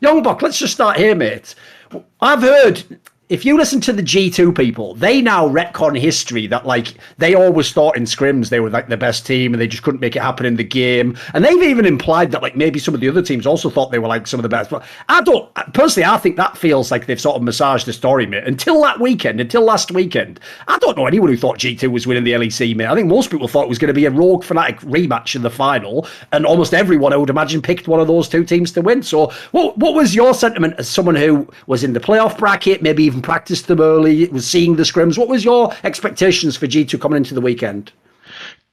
Youngbuck, let's just start here, mate. I've heard, if you listen to the G2 people, they now retcon history that, like, they always thought in scrims they were, like, the best team and they just couldn't make it happen in the game. And they've even implied that, like, maybe some of the other teams also thought they were, like, some of the best. But personally, I think that feels like they've sort of massaged the story, mate. Until last weekend, I don't know anyone who thought G2 was winning the LEC, mate. I think most people thought it was going to be a Rogue Fnatic rematch in the final. And almost everyone, I would imagine, picked one of those two teams to win. So what was your sentiment as someone who was in the playoff bracket, maybe even practiced them early, was seeing the scrims? What was your expectations for G2 coming into the weekend?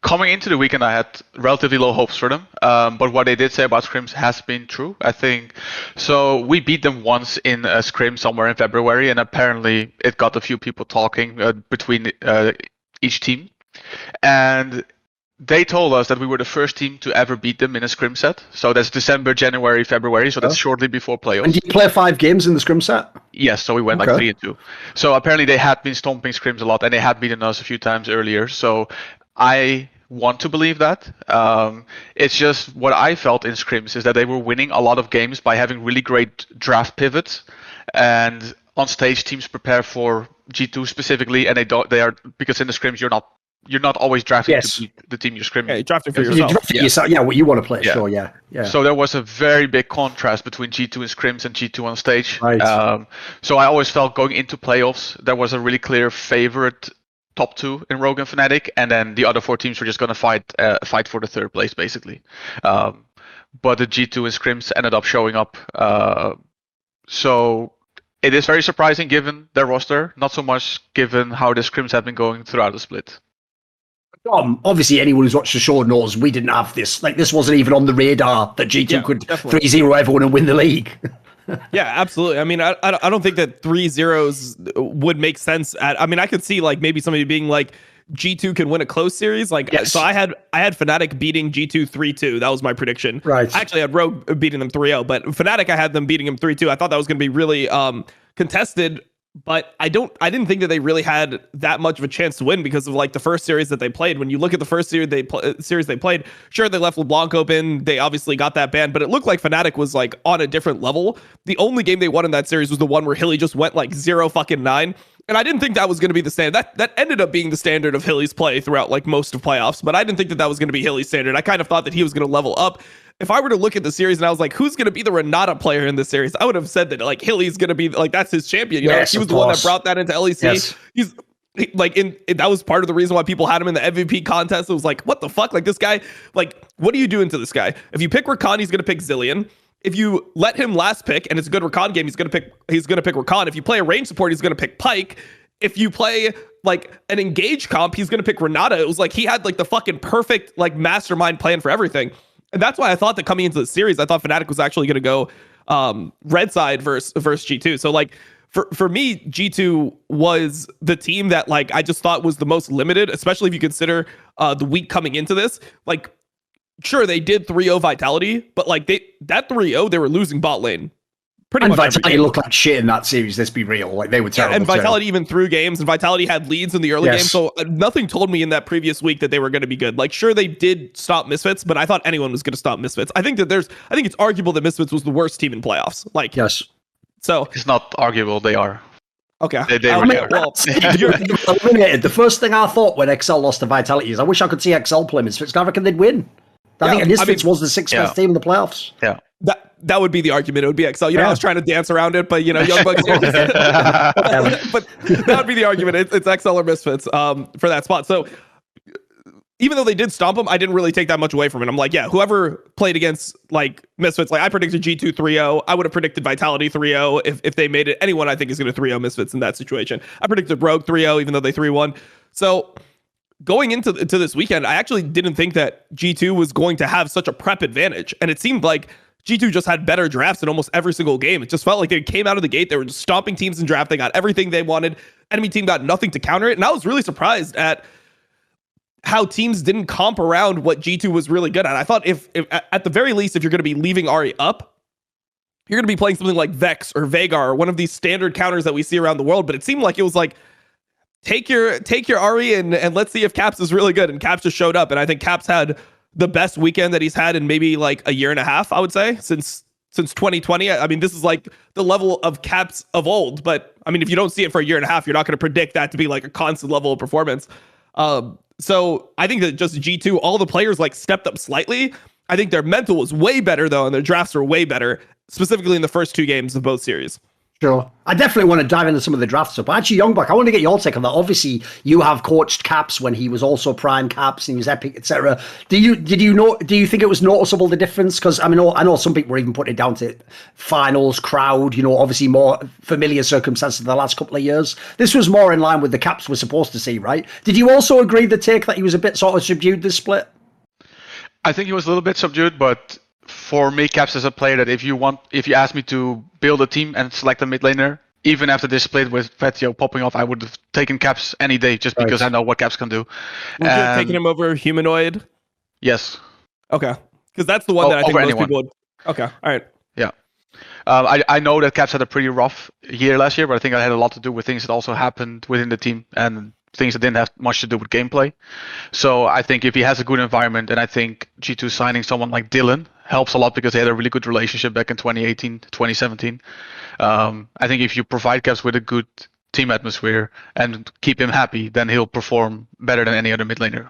Coming into the weekend, I had relatively low hopes for them. But what they did say about scrims has been true, I think. So we beat them once in a scrim somewhere in February, and apparently it got a few people talking between each team. And they told us that we were the first team to ever beat them in a scrim set. So that's December, January, February. So that's shortly before playoffs. And did you play 5 games in the scrim set? Yes, so we went like 3-2. So apparently they had been stomping scrims a lot, and they had beaten us a few times earlier. So I want to believe that. It's just what I felt in scrims is that they were winning a lot of games by having really great draft pivots. And on stage, teams prepare for G2 specifically, and they are, because in the scrims you're not always drafting to beat the team you're scrimming. Yeah, you're drafting for yourself. What you want to play, sure, yeah. So there was a very big contrast between G2 in scrims and G2 on stage. Right. So I always felt going into playoffs, there was a really clear favorite top 2 in Rogue and Fnatic, and then the other 4 teams were just going to fight for the 3rd place, basically. But the G2 in scrims ended up showing up. So it is very surprising given their roster, not so much given how the scrims have been going throughout the split. Obviously, anyone who's watched the show knows we didn't have this. Like, this wasn't even on the radar that G2 could 3-0 everyone and win the league. Yeah, absolutely. I mean, I don't think that 3-0s would make sense. I mean, I could see, like, maybe somebody being like, G2 can win a close series. Like, so I had Fnatic beating G2 3-2. That was my prediction. Right. I actually had Rogue beating them 3-0, but Fnatic, I had them beating them 3-2. I thought that was going to be really contested. But I didn't think that they really had that much of a chance to win because of, like, the first series that they played. When you look at the first series they played, sure, they left LeBlanc open. They obviously got that ban, but it looked like Fnatic was, like, on a different level. The only game they won in that series was the one where Hilly just went, like, 0-9. And I didn't think that was going to be the standard. That ended up being the standard of Hilly's play throughout, like, most of playoffs. But I didn't think that was going to be Hilly's standard. I kind of thought that he was going to level up. If I were to look at the series and I was like, who's going to be the Renata player in this series? I would have said that, like, Hilly's going to be, like, that's his champion. You know, he was the one that brought that into LEC. Yes. He's like, that was part of the reason why people had him in the MVP contest. It was like, what the fuck? Like, this guy, like, what are you doing to this guy? If you pick Rakan, he's going to pick Zillion. If you let him last pick and it's a good Rakan game, he's going to pick Rakan. If you play a range support, he's going to pick Pyke. If you play, like, an engage comp, he's going to pick Renata. It was like he had, like, the fucking perfect, like, mastermind plan for everything. And that's why I thought that coming into the series, I thought Fnatic was actually going to go red side versus G2. So, like, for me, G2 was the team that, like, I just thought was the most limited, especially if you consider the week coming into this. Like, sure, they did 3-0 Vitality, but, like, that 3-0, they were losing bot lane. Pretty much Vitality looked like shit in that series, let's be real. Like, they were terrible. And Vitality even threw games, and Vitality had leads in the early game, so nothing told me in that previous week that they were going to be good. Like, sure, they did stop Misfits, but I thought anyone was going to stop Misfits. I think it's arguable that Misfits was the worst team in playoffs. Like, yes. So it's not arguable, they are. Okay. They really are. Well, eliminated. The first thing I thought when XL lost to Vitality is I wish I could see XL play Misfits. I reckon they'd win. I think Misfits was the 6th best team in the playoffs. Yeah. That would be the argument. It would be XL. You know, I was trying to dance around it, but, you know, Youngbuck's but that would be the argument. It's XL or Misfits for that spot. So even though they did stomp him, I didn't really take that much away from it. I'm like, yeah, whoever played against, like, Misfits, like, I predicted G2 3-0. I would have predicted Vitality 3-0 if they made it. Anyone I think is going to 3-0 Misfits in that situation. I predicted Rogue 3-0, even though they 3-1. So going into this weekend, I actually didn't think that G2 was going to have such a prep advantage. And it seemed like G2 just had better drafts in almost every single game. It just felt like they came out of the gate. They were just stomping teams in draft. They got everything they wanted. Enemy team got nothing to counter it. And I was really surprised at how teams didn't comp around what G2 was really good at. I thought if at the very least, if you're going to be leaving Ahri up, you're going to be playing something like Vex or Veigar or one of these standard counters that we see around the world. But it seemed like it was like, take your Ahri and let's see if Caps is really good. And Caps just showed up. And I think Caps had the best weekend that he's had in maybe like a year and a half, I would say, since since 2020. I mean, this is like the level of caps of old. But I mean, if you don't see it for a year and a half, you're not going to predict that to be like a constant level of performance. So I think that just G2, all the players like stepped up slightly. I think their mental was way better though, and their drafts were way better, specifically in the first 2 games of both series. Sure. I definitely want to dive into some of the draft stuff. But actually, Youngbuck, I want to get your take on that. Obviously, you have coached Caps when he was also Prime Caps and he was Epic, etc. Do you think it was noticeable, the difference? Because I know some people were even putting it down to finals, crowd, obviously more familiar circumstances the last couple of years. This was more in line with the Caps we're supposed to see, right? Did you also agree the take that he was a bit sort of subdued this split? I think he was a little bit subdued, but for me, Caps is a player that if you ask me to build a team and select a mid laner, even after this split with Pugnatio popping off, I would have taken Caps any day just because I know what Caps can do. Would you have taken him over Humanoid? Yes. Okay. Because that's the one that I think most anyone. people would. Okay. All right. Yeah. I know that Caps had a pretty rough year last year, but I think that had a lot to do with things that also happened within the team and things that didn't have much to do with gameplay. So I think if he has a good environment, and I think G2 signing someone like Dylan helps a lot because they had a really good relationship back in 2018, 2017. I think if you provide Caps with a good team atmosphere and keep him happy, then he'll perform better than any other mid laner.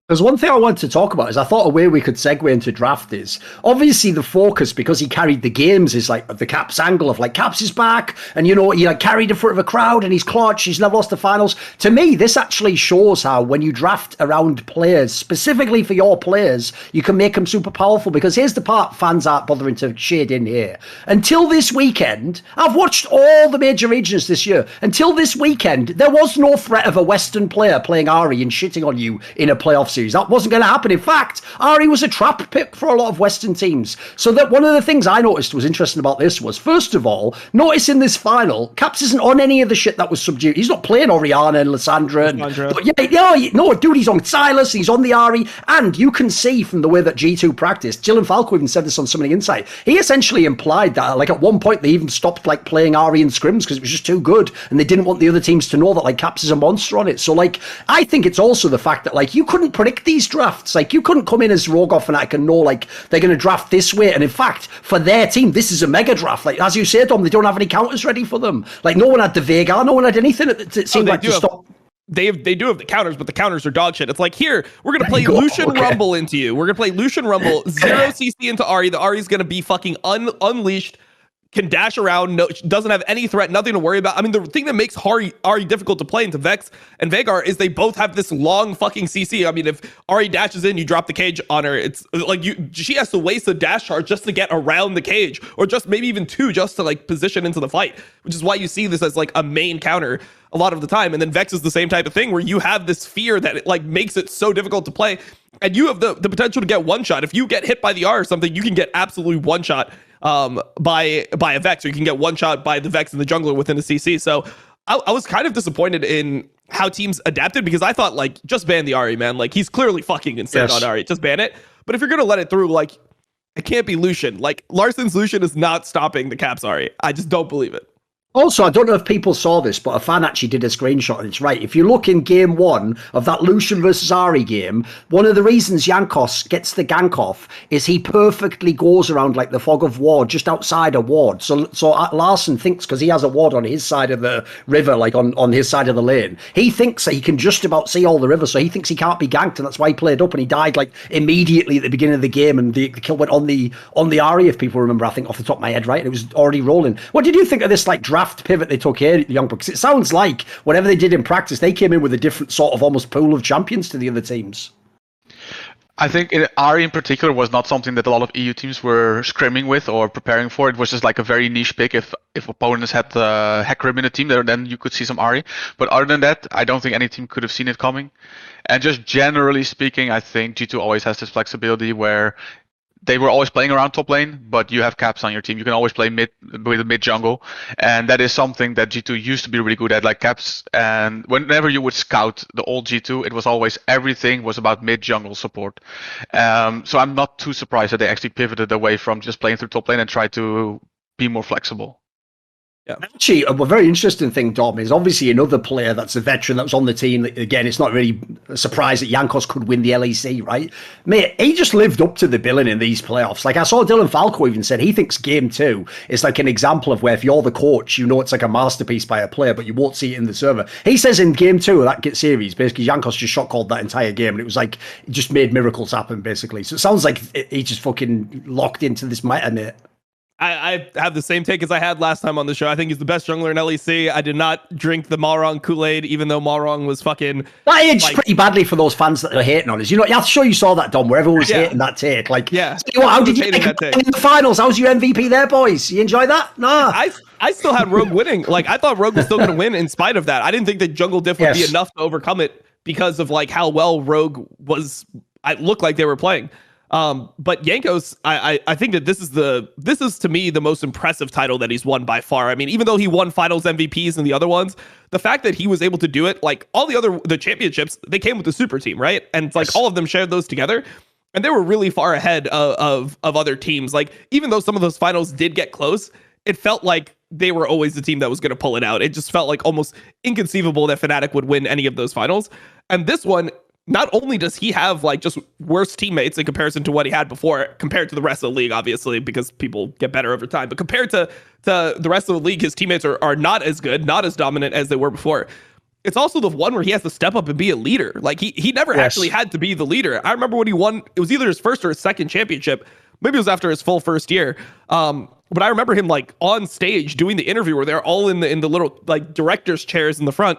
There's one thing I wanted to talk about is I thought a way we could segue into draft is obviously the focus, because he carried the games, is like the Caps angle of like Caps is back and he like carried in front of a crowd and he's clutch, he's never lost the finals. To me, this actually shows how when you draft around players, specifically for your players, you can make them super powerful, because here's the part fans aren't bothering to shade in here. Until this weekend, I've watched all the major regions this year. Until this weekend, there was no threat of a Western player playing Ahri and shitting on you in a playoff series. That wasn't going to happen. In fact, Ahri was a trap pick for a lot of Western teams. So that one of the things I noticed was interesting about this was, first of all, notice in this final, Caps isn't on any of the shit that was subdued. He's not playing Orianna and Lysandra. No, dude, he's on Silas, he's on the Ahri, and you can see from the way that G2 practiced, Dylan Falco even said this on Summoning Insight, he essentially implied that, like, at one point they even stopped, like, playing Ahri in scrims because it was just too good, and they didn't want the other teams to know that, like, Caps is a monster on it. So, like, I think it's also the fact that, like, you couldn't predict these drafts. Like, you couldn't come in as Rogoff and I can know, like, they're going to draft this way. And in fact, for their team, this is a mega draft. Like, as you say, Dom, they don't have any counters ready for them. Like, no one had the Vega, no one had anything. It seemed like to stop. They do have the counters, but the counters are dog shit. It's like, here, we're going to play Lucian Rumble into you. We're going to play Lucian Rumble, 0 CC into Ahri. The Ahri's going to be fucking unleashed, can dash around, doesn't have any threat, nothing to worry about. I mean, the thing that makes Ahri difficult to play into Vex and Veigar is they both have this long fucking CC. I mean, if Ahri dashes in, you drop the cage on her. It's like she has to waste a dash charge just to get around the cage, or just maybe even 2 just to like position into the fight, which is why you see this as like a main counter a lot of the time. And then Vex is the same type of thing where you have this fear that it like makes it so difficult to play, and you have the potential to get one shot. If you get hit by the R or something, you can get absolutely one shot by a Vex, or you can get one shot by the Vex and the jungler within the CC. So I was kind of disappointed in how teams adapted, because I thought, like, just ban the Ahri, man. Like, he's clearly fucking insane on Ahri. Just ban it. But if you're going to let it through, like, it can't be Lucian. Like, Larsen's Lucian is not stopping the Caps Ahri. I just don't believe it. Also, I don't know if people saw this, but a fan actually did a screenshot, and it's right. If you look in game 1 of that Lucian versus Ahri game, one of the reasons Jankos gets the gank off is he perfectly goes around like the fog of ward, just outside a ward. So Larsen thinks, because he has a ward on his side of the river, like on his side of the lane, he thinks that he can just about see all the river, so he thinks he can't be ganked, and that's why he played up, and he died like immediately at the beginning of the game, and the kill went on the Ahri, if people remember, I think off the top of my head, right? And it was already rolling. What did you think of this like draft pivot they took here, Youngbuck? Because it sounds like whatever they did in practice, they came in with a different sort of almost pool of champions to the other teams. I think Ahri in particular was not something that a lot of EU teams were scrimming with or preparing for. It was just like a very niche pick. If opponents had Hecarim in the team, then you could see some Ahri. But other than that, I don't think any team could have seen it coming. And just generally speaking, I think G2 always has this flexibility where they were always playing around top lane, but you have Caps on your team. You can always play mid with a mid jungle, and that is something that G2 used to be really good at, like Caps. And whenever you would scout the old G2, it was always everything was about mid jungle support. So I'm not too surprised that they actually pivoted away from just playing through top lane and tried to be more flexible. Yeah. Actually, a very interesting thing, Dom, is obviously another player that's a veteran that was on the team. Again, it's not really a surprise that Jankos could win the LEC, right? Mate, he just lived up to the billing in these playoffs. Like, I saw Dylan Falco even said he thinks game 2 is like an example of where if you're the coach, you know it's like a masterpiece by a player, but you won't see it in the server. He says in game 2 of that series, basically, Jankos just shot called that entire game, and it was like, it just made miracles happen, basically. So it sounds like he just fucking locked into this meta, mate. I have the same take as I had last time on the show. I think he's the best jungler in LEC. I did not drink the Malrong Kool-Aid, even though Malrong was fucking... That aged pretty badly for those fans that are hating on us. You know, I'm sure you saw that, Dom, where everyone was hating that take. Like, yeah. So how did you think in the finals? How's your MVP there, boys? You enjoy that? Nah. I still had Rogue winning. Like, I thought Rogue was still going to win in spite of that. I didn't think that jungle diff would be enough to overcome it because of like how well Rogue was... It looked like they were playing. But Jankos, I think that this is to me the most impressive title that he's won by far. I mean, even though he won finals MVPs and the other ones, the fact that he was able to do it, like all the championships, they came with the super team, right? And it's like all of them shared those together, and they were really far ahead of other teams. Like, even though some of those finals did get close, it felt like they were always the team that was going to pull it out. It just felt like almost inconceivable that Fnatic would win any of those finals. And this one, not only does he have like just worse teammates in comparison to what he had before, compared to the rest of the league, obviously, because people get better over time, but compared to the rest of the league, his teammates are not as good, not as dominant as they were before. It's also the one where he has to step up and be a leader. Like he never actually had to be the leader. I remember when he won, it was either his first or his second championship. Maybe it was after his full first year. But I remember him like on stage doing the interview where they're all in the little like director's chairs in the front.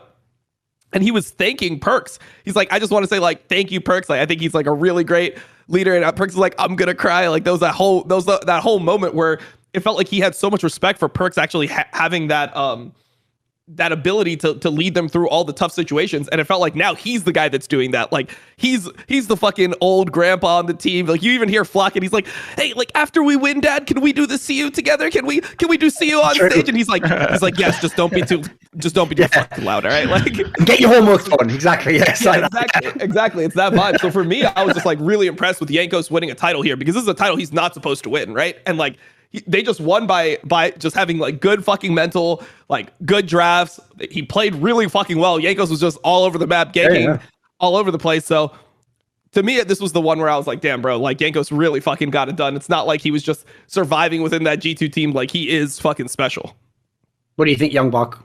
And he was thanking Perks. He's like, I just want to say like, thank you, Perks. Like, I think he's like a really great leader. And Perks is like, I'm going to cry. Like that whole moment where it felt like he had so much respect for Perks actually having that ability to lead them through all the tough situations. And it felt like now he's the guy that's doing that. Like he's the fucking old grandpa on the team. Like you even hear Flock and he's like, hey, like after we win, Dad, can we do the CU together? Can we do CU on stage? And he's like, yes, just don't be too fucking loud. All right. Like get your homework done. Exactly. Yes. Yeah, exactly. It's that vibe. So for me, I was just like really impressed with Jankos winning a title here, because this is a title he's not supposed to win. Right. And like, they just won by just having like good fucking mental, like good drafts. He played really fucking well. Jankos was just all over the map, ganking all over the place. So to me, this was the one where I was like, damn, bro, like Jankos really fucking got it done. It's not like he was just surviving within that G2 team. Like he is fucking special. What do you think, Youngbuck?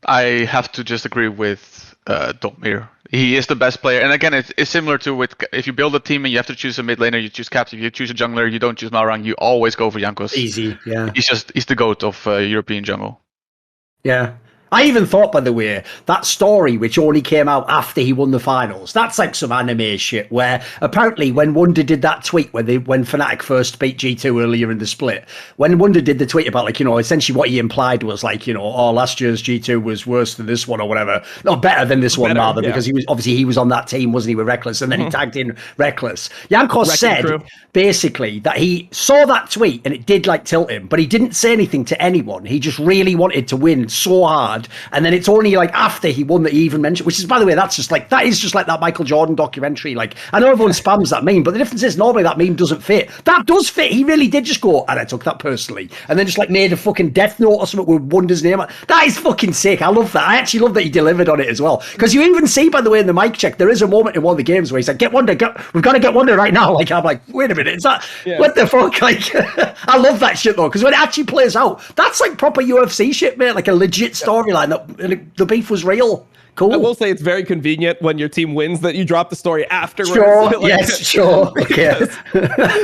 I have to just agree with Domir. He is the best player, and again, it's similar to with if you build a team and you have to choose a mid laner, you choose Caps. If you choose a jungler, you don't choose Malrang. You always go for Jankos. Easy, yeah. He's the GOAT of European jungle. Yeah. I even thought, by the way, that story which only came out after he won the finals, that's like some anime shit, where apparently when Wonder did that tweet when Fnatic first beat G2 earlier in the split, when Wonder did the tweet about like, you know, essentially what he implied was like, you know, oh, last year's G2 was worse than this one or whatever. No, better than this one rather, because he was on that team, wasn't he, with Reckless, and then he tagged in Reckless. Jankos said basically that he saw that tweet and it did like tilt him, but he didn't say anything to anyone. He just really wanted to win so hard. And then it's only like after he won that he even mentioned, which is, by the way, that is just like that Michael Jordan documentary. Like, I know everyone spams that meme, but the difference is normally that meme doesn't fit. That does fit. He really did just go, and I took that personally, and then just like made a fucking death note or something with Wonder's name. That is fucking sick. I love that. I actually love that he delivered on it as well. Because you even see, by the way, in the mic check, there is a moment in one of the games where he's like, we've got to get Wonder right now. Like, I'm like, wait a minute, is that, what the fuck? Like, I love that shit though, because when it actually plays out, that's like proper UFC shit, mate. Like a legit storyline that the beef was real. Cool. I will say it's very convenient when your team wins that you drop the story afterwards. Sure. Like, yes. Sure.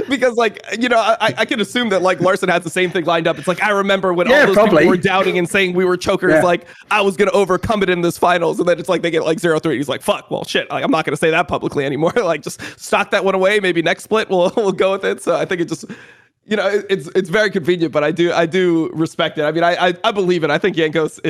because like, you know, I can assume that like Larson has the same thing lined up. It's like, I remember when all those people were doubting and saying we were chokers. Like I was going to overcome it in this finals. And then it's like, they get like 0-3. He's like, fuck, well, shit. Like, I'm not going to say that publicly anymore. Like just stock that one away. Maybe next split we'll go with it. So I think it just, you know, it's very convenient, but I do respect it. I mean, I believe it. I think Jankos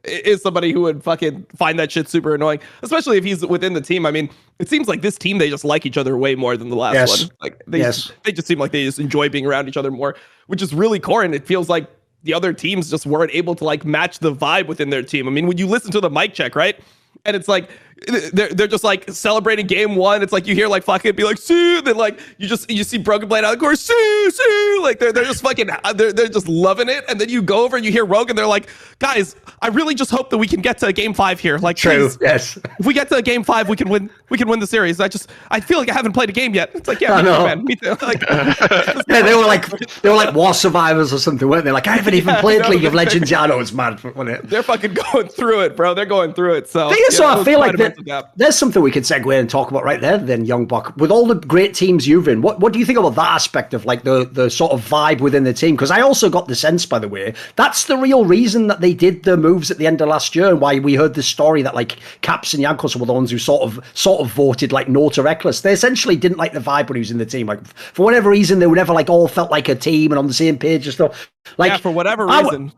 is somebody who would fucking find that shit super annoying, especially if he's within the team. I mean, it seems like this team, they just like each other way more than the last one. Like they just seem like they just enjoy being around each other more, which is really core. And it feels like the other teams just weren't able to like match the vibe within their team. I mean, when you listen to the mic check, right? And it's like they're just like celebrating game one. It's like you hear like fucking be like Sue, then like you see Broken Blade out of the course, Sue, like they're just fucking they're just loving it. And then you go over and you hear Rogue and they're like, guys, I really just hope that we can get to game 5 here. Like, true, please, yes. if we get to game 5, we can win the series. I feel like I haven't played a game yet. It's like, yeah, I know. man, me too. Like, yeah, they were like War Survivors or something, weren't they? Like, I haven't even played League of Legends. Yeah, I know, it's mad, wasn't it? They're fucking going through it, bro. They're going through it. So I feel like there's something we could segue and talk about right there then, Youngbuck. With all the great teams you've in, what do you think about that aspect of like the sort of vibe within the team? Because I also got the sense, by the way, that's the real reason that they did the moves at the end of last year, and why we heard the story that like Caps and Jankos were the ones who sort of voted like no to Reckless. They essentially didn't like the vibe when he was in the team. Like for whatever reason, they were never like all felt like a team and on the same page and stuff. Like, yeah, for whatever reason.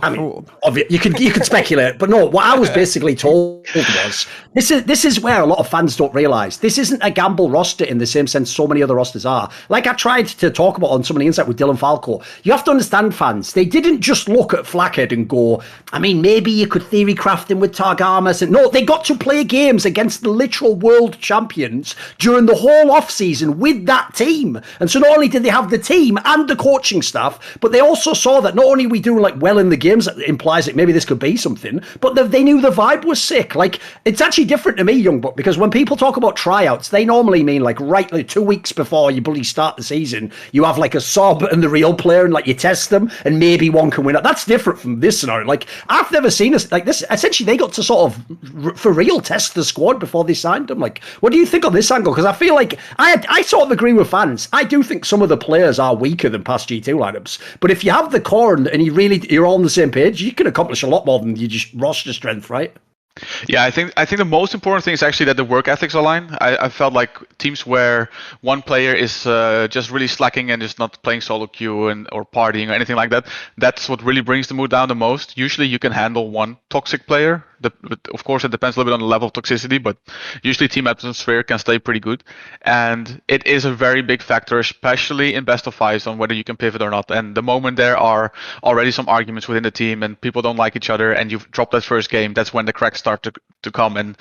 I mean, you could speculate, but no. What I was basically told was this is where a lot of fans don't realise this isn't a gamble roster in the same sense so many other rosters are. Like I tried to talk about on some of the insight with Dylan Falco. You have to understand, fans. They didn't just look at Flackhead and go, I mean, maybe you could theory craft him with Targamas. And no, they got to play games against the literal world champions during the whole off season with that team. And so not only did they have the team and the coaching staff, but they also saw that not only are we doing like well in the games, that implies that maybe this could be something, but they knew the vibe was sick. Like, it's actually different to me, Youngbuck, because when people talk about tryouts, they normally mean like 2 weeks before you bloody start the season, you have like a sob and the real player and like you test them and maybe one can win it. That's different from this scenario. Like, I've never seen us like this. Essentially, they got to sort of for real test the squad before they signed them. Like, what do you think on this angle? Because I feel like I sort of agree with fans. I do think some of the players are weaker than past G2 lineups, but if you have the core and you're all on the same page, you can accomplish a lot more than you just roster strength, right? Yeah, I think the most important thing is actually that the work ethics align. I felt like teams where one player is just really slacking and just not playing solo queue or partying or anything like that, that's what really brings the mood down the most. Usually you can handle one toxic player. Of course, it depends a little bit on the level of toxicity, but usually team atmosphere can stay pretty good. And it is a very big factor, especially in best of fives, on whether you can pivot or not. And the moment there are already some arguments within the team and people don't like each other and you've dropped that first game, that's when the cracks start to come and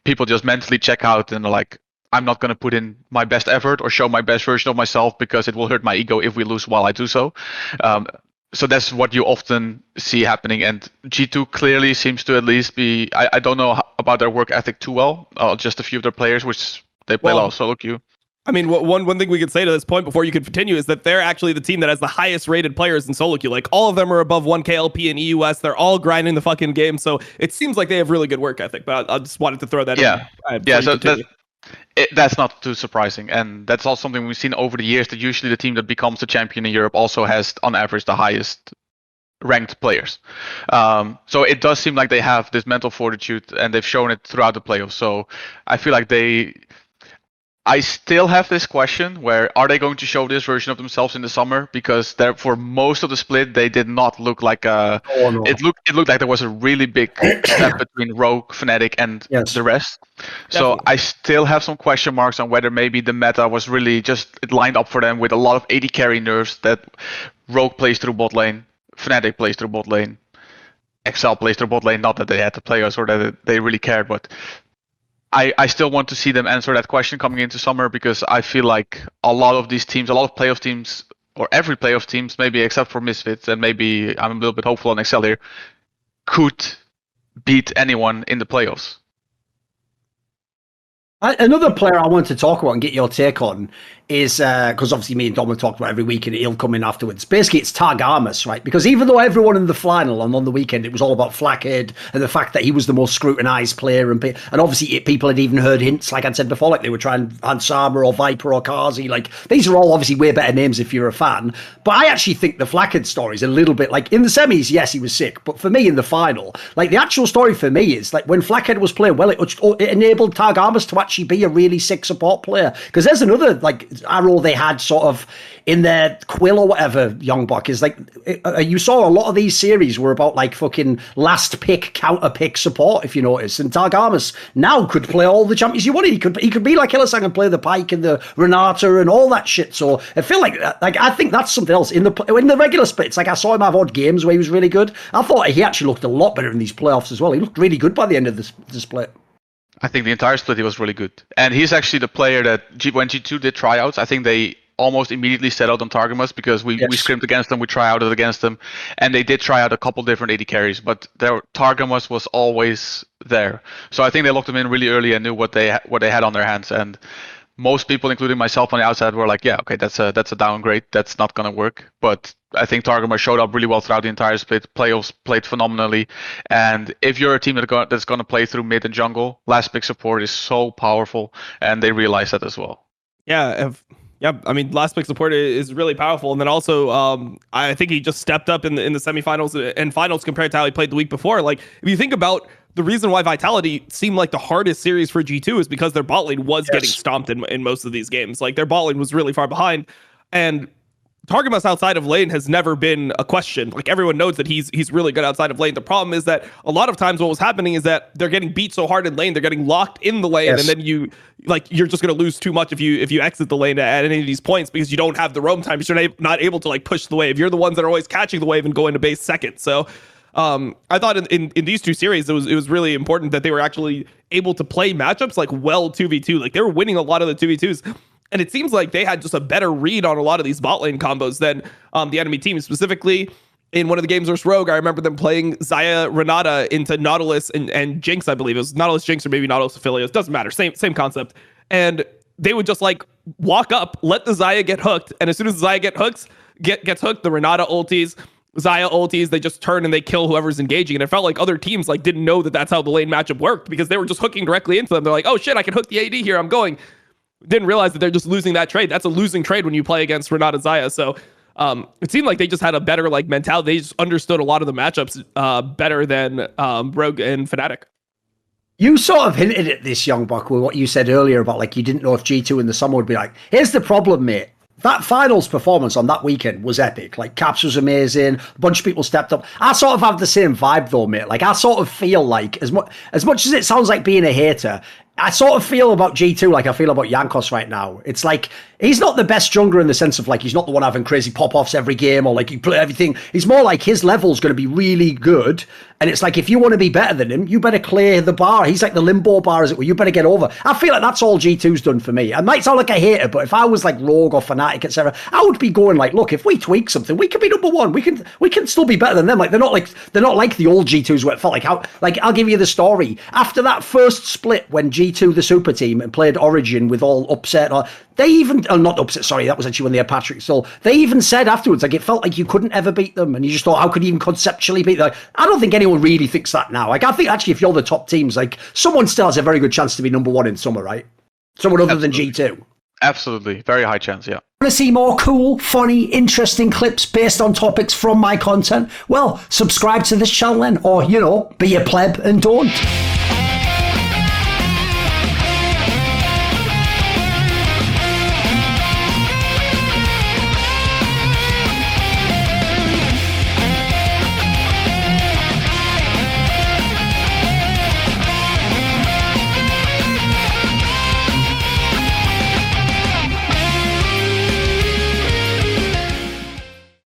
people just mentally check out and are like, I'm not going to put in my best effort or show my best version of myself because it will hurt my ego if we lose while I do so. So that's what you often see happening, and G2 clearly seems to at least be, I don't know about their work ethic too well, just a few of their players, which they play a lot of solo queue. I mean, one thing we could say to this point before you could continue is that they're actually the team that has the highest rated players in solo queue. Like, all of them are above 1k LP in EUS. They're all grinding the fucking game, so it seems like they have really good work ethic, but I just wanted to throw that in. Yeah, so that's not too surprising, and that's also something we've seen over the years, that usually the team that becomes the champion in Europe also has, on average, the highest ranked players. So it does seem like they have this mental fortitude, and they've shown it throughout the playoffs. So I feel like I still have this question, where are they going to show this version of themselves in the summer? Because for most of the split, they did not look like it looked like there was a really big step between Rogue, Fnatic, and the rest. Definitely. So I still have some question marks on whether maybe the meta was really just it lined up for them with a lot of AD carry nerfs, that Rogue plays through bot lane, Fnatic plays through bot lane, XL plays through bot lane. Not that they had to play us or that they really cared, but I still want to see them answer that question coming into summer, because I feel like a lot of these teams, a lot of playoff teams, or every playoff teams, maybe except for Misfits, and maybe I'm a little bit hopeful on XL here, could beat anyone in the playoffs. Another player I want to talk about and get your take on is, because obviously me and Dom have talked about every week and he'll come in afterwards. Basically, it's Targamas, right? Because even though everyone in the final and on the weekend, it was all about Flackhead and the fact that he was the most scrutinized player, and obviously people had even heard hints, like I'd said before, like they were trying Hansama or Viper or Kazi. Like, these are all obviously way better names if you're a fan. But I actually think the Flackhead story is a little bit like, in the semis, yes, he was sick. But for me, in the final, like the actual story for me is like when Flackhead was playing well, it enabled Targamas to actually be a really sick support player. Because there's another like arrow they had sort of in their quill or whatever, Youngbuck, is like you saw a lot of these series were about like fucking last pick, counter pick support, if you notice. And Targamas now could play all the champions you wanted. He could be like Hillesang and play the Pike and the Renata and all that shit. So I feel like I think that's something else in the regular splits. Like I saw him have odd games where he was really good. I thought he actually looked a lot better in these playoffs as well. He looked really good by the end of the split. I think the entire split he was really good, and he's actually the player that when G2 did tryouts, I think they almost immediately set out on Targamas because we scrimmed against them, we tryouted against them, and they did try out a couple different AD carries, but their Targamas was always there. So I think they locked them in really early and knew what they had on their hands. And most people, including myself on the outside, were like, yeah, okay, that's a downgrade. That's not gonna work. But I think Targamas showed up really well throughout the entire split. Playoffs played phenomenally. And if you're a team that's gonna play through mid and jungle, last pick support is so powerful, and they realize that as well. Yeah. I mean, last pick support is really powerful, and then also, I think he just stepped up in the semifinals and finals compared to how he played the week before. Like, if you think about the reason why Vitality seemed like the hardest series for G2 is because their bot lane was getting stomped in most of these games. Like, their bot lane was really far behind, and Targamas outside of lane has never been a question. Like, everyone knows that he's really good outside of lane. The problem is that a lot of times what was happening is that they're getting beat so hard in lane, they're getting locked in the lane, and then you're just going to lose too much if you exit the lane at any of these points because you don't have the roam time. You're not able to like push the wave. You're the ones that are always catching the wave and going to base second. So I thought in these two series it was really important that they were actually able to play matchups like well 2v2. Like, they were winning a lot of the 2v2s. And it seems like they had just a better read on a lot of these bot lane combos than the enemy team. Specifically, in one of the games versus Rogue, I remember them playing Xayah Renata into Nautilus and Jinx, I believe. It was Nautilus Jinx or maybe Nautilus Aphelios. Doesn't matter. Same concept. And they would just like walk up, let the Xayah get hooked. And as soon as the Xayah gets hooked, the Renata ulties, Xayah ulties, they just turn and they kill whoever's engaging. And it felt like other teams like didn't know that that's how the lane matchup worked because they were just hooking directly into them. They're like, oh shit, I can hook the AD here. I'm going. Didn't realize that they're just losing that trade. That's a losing trade when you play against Renata Xayah. So it seemed like they just had a better like mentality. They just understood a lot of the matchups better than Rogue and Fnatic. You sort of hinted at this, Youngbuck, with what you said earlier about like you didn't know if G2 in the summer would be like. Here's the problem, mate. That finals performance on that weekend was epic. Like, Caps was amazing. A bunch of people stepped up. I sort of have the same vibe though, mate. Like, I sort of feel like as much as it sounds like being a hater, I sort of feel about G2 like I feel about Jankos right now. It's like, he's not the best jungler in the sense of like, he's not the one having crazy pop-offs every game or like he play everything. He's more like his level's going to be really good. And it's like, if you want to be better than him, you better clear the bar. He's like the limbo bar, as it were. You better get over. I feel like that's all G2's done for me. I might sound like a hater, but if I was like Rogue or Fnatic, etc., I would be going like, look, if we tweak something, we can be number one. We can still be better than them. Like, they're not like the old G2s where it felt like I'll give you the story. After that first split when G2, the super team, and played Origin with all upset, they even, not upset, sorry, that was actually when they had Patrick Soul. They even said afterwards, like, it felt like you couldn't ever beat them. And you just thought, how could you even conceptually beat them? Like, I don't think anyone really thinks that now. Like, I think actually if you're the top teams, like, someone still has a very good chance to be number one in summer, right? Someone other than G2. Absolutely. Very high chance, yeah. Want to see more cool, funny, interesting clips based on topics from my content? Well, subscribe to this channel then, or, be a pleb and don't.